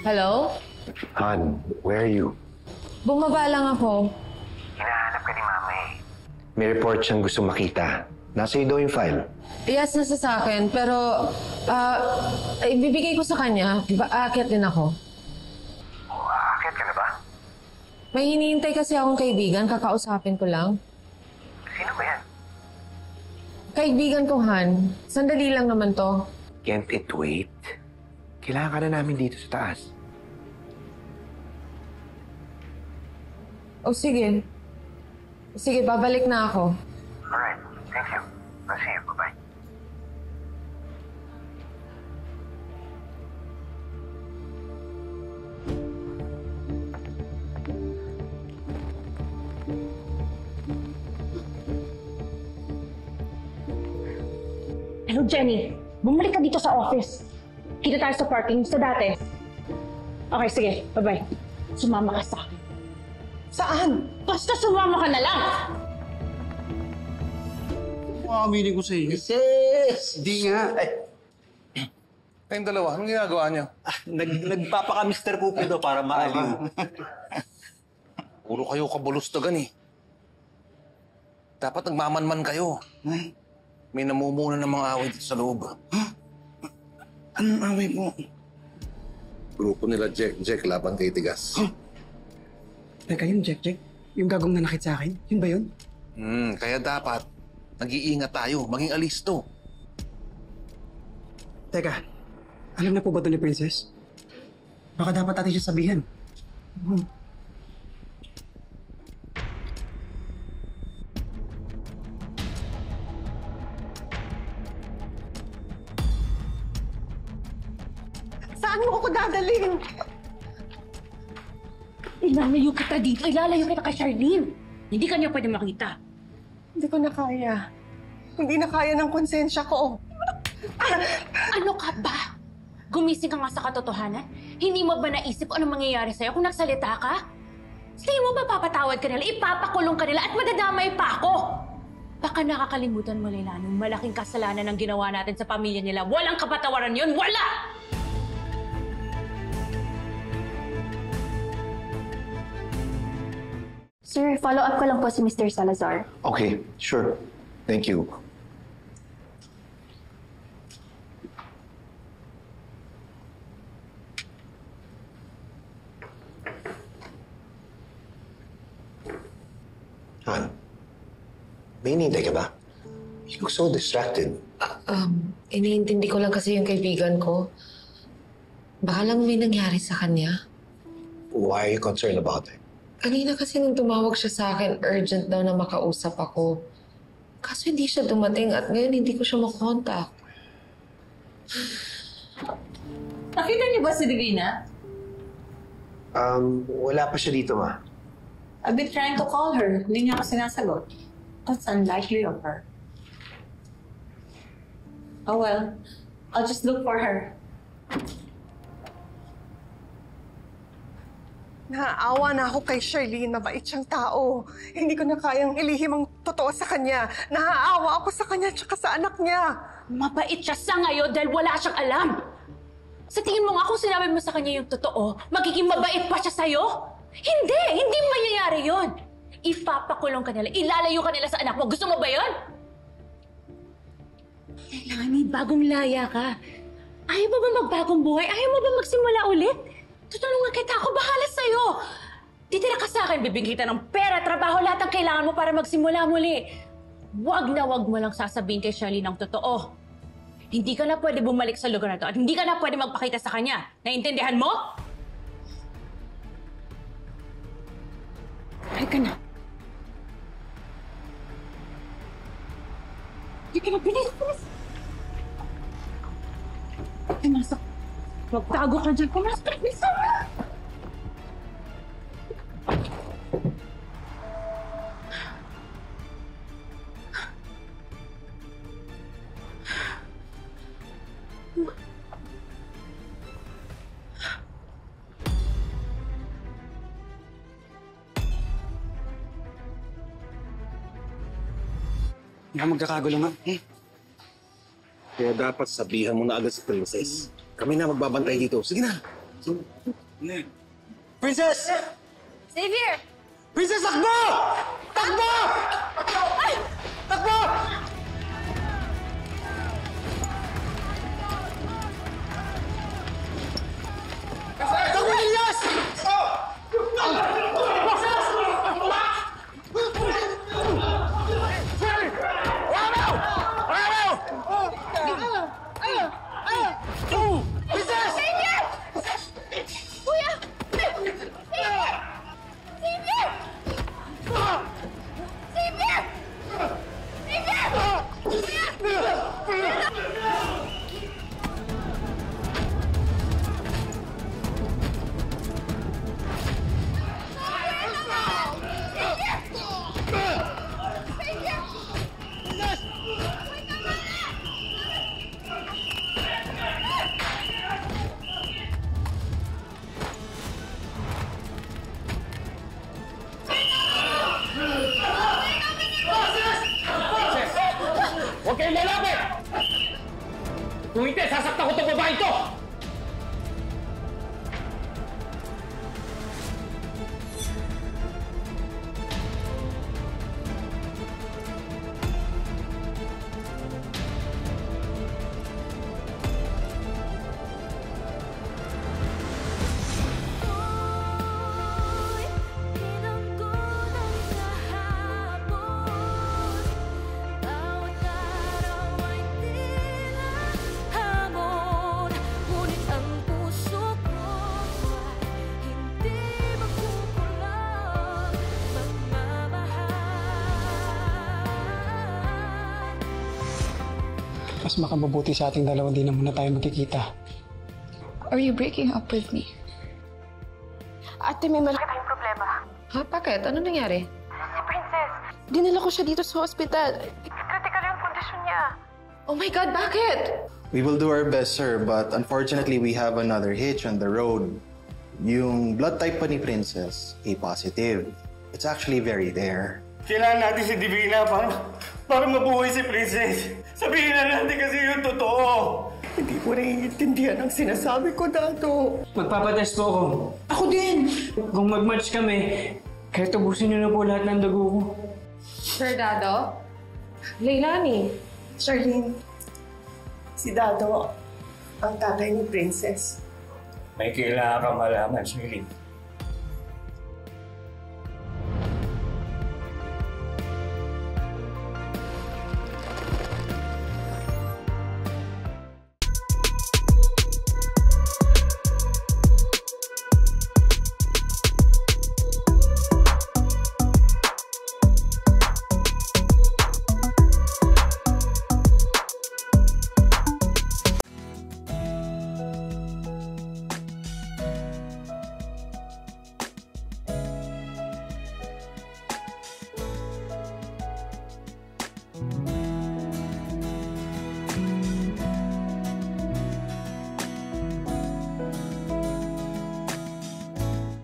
Hello? Han, where are you? Bumaba lang ako. Hinahanap ka ni Mama eh. May report siyang gusto makita. Nasa iyo daw yung file. Yes, nasa sa akin. Pero, ibibigay ko sa kanya. Aakyat din ako. Aakyat ka na ba? May hinihintay kasi akong kaibigan. Kakausapin ko lang. Sino ba yan? Kaibigan ko, Han. Sandali lang naman to. Can't it wait? Kailangan ka na namin dito sa taas. O sige. Sige, babalik na ako. Alright, thank you. I'll see you. Bye-bye. Hello, Jenny. Bumalik ka dito sa office. Kita tayo sa parking sa dati. Okay, sige. Bye-bye. Sumama ka sa akin. Saan? Basta sumama ka na lang! Aminin ko sa inyo. Sis! Di nga. Kayong dalawa, anong ginagawa niyo? Nagpapaka-Mr. Cupido para maaliw. Puro kayo kabulustagan eh. Dapat nagmamanman kayo. May namumuna ng mga away dito sa loob. Anong away mo? Grupo nila Jack laban kay Tigas. Teka, yung Jack? Yung gagong nanakit sa akin? Yun ba yun? Kaya dapat nag-iingat tayo, maging alisto. Teka, alam na po ba ito ni Princess? Baka dapat natin siya sabihan. Saan mo ako dadalhin? Ilalayo kita dito. Ilalayo kita kay Charlene. Hindi ka niya pwede makita. Hindi ko na kaya. Hindi na kaya ng konsensya ko. Ano ka ba? Gumising ka nga sa katotohanan? Hindi mo ba naisip anong mangyayari sa'yo kung nagsalita ka? Sige mo ba papatawad ka nila, ipapakulong ka nila at madadamay pa ako? Baka nakakalimutan mo, Leila, nung malaking kasalanan ang ginawa natin sa pamilya nila. Walang kapatawaran yun! Wala! Sir, follow up ko lang po si Mr. Salazar. Okay, sure. Thank you. Han, may hinihintay ka ba? You look so distracted. Iniintindi ko lang kasi yung kaibigan ko. Baka lang may nangyari sa kanya. Why are you concerned about it? Kanina kasi nung tumawag siya sa akin, urgent daw na makausap ako. Kaso hindi siya dumating at ngayon hindi ko siya makontak. Nakita niyo ba si Divina? Wala pa siya dito, ma. I've been trying to call her. Hindi niya ako sinasagot. That's unlikely of her. Oh well, I'll just look for her. Naaawa na ako kay Charlene. Mabait siyang tao. Hindi ko na kayang ilihim ang totoo sa kanya. Naaawa ako sa kanya at sa anak niya. Mabait siya sa ngayon dahil wala siyang alam. Sa tingin mo nga kung sinabi mo sa kanya yung totoo, magiging mabait pa siya sa'yo? Hindi! Hindi mangyayari yun! Ipapakulong ka nila, ilalayo ka nila sa anak mo. Gusto mo ba yun? Kailangan may bagong laya ka. Ayaw mo ba magbagong buhay? Ayaw mo ba magsimula ulit? Tutulungan kita, ako bahala sa'yo. Titira ka sa akin, bibigyan kita ng pera, trabaho, lahat ang kailangan mo para magsimula muli. Wag na wag mo lang sasabihin kay Charlene ang totoo. Hindi ka na pwede bumalik sa lugar na to at hindi ka na pwede magpakita sa kanya. Naintindihan mo? Ay ka na. Hindi ka na, bilis, bilis. Pumasok. Magtago ka dyan. Pumasok, bilis. Nga magkakagulo nga. Kaya dapat sabihan mo na agad si Princess. Kami na magbabantay dito. Sige na. Princess! Xavier! Princess, takbo! Takbo! Takbo! Takbo, Elias! Huwag kayong lalapit! Kung hindi, sasaktan ko itong babae ito! Mas makabubuti sa ating dalawa, di na muna tayo magkikita. Are you breaking up with me? Ate, may malaki tayong problema. Ha? Bakit? Ano nangyari? Si Princess, dinala ko siya dito sa hospital. Critical yung kondisyon niya. Oh my God, bakit? We will do our best, sir, but unfortunately, we have another hitch on the road. Yung blood type pa ni Princess, A positive. It's actually very rare. Kailangan natin si Divina para mabuhay si Princess. Sabihin na natin kasi yung totoo. Hindi ko naiintindihan ang sinasabi ko, Dado. Magpapatest po ako. Ako din! Kung mag-match kami, kahit ubusin niyo na po lahat ng dugo ko. Sir Dado? Leilani. Charlene, si Dado ang tatay ni Princess. May kailangan kang malaman, Shirley.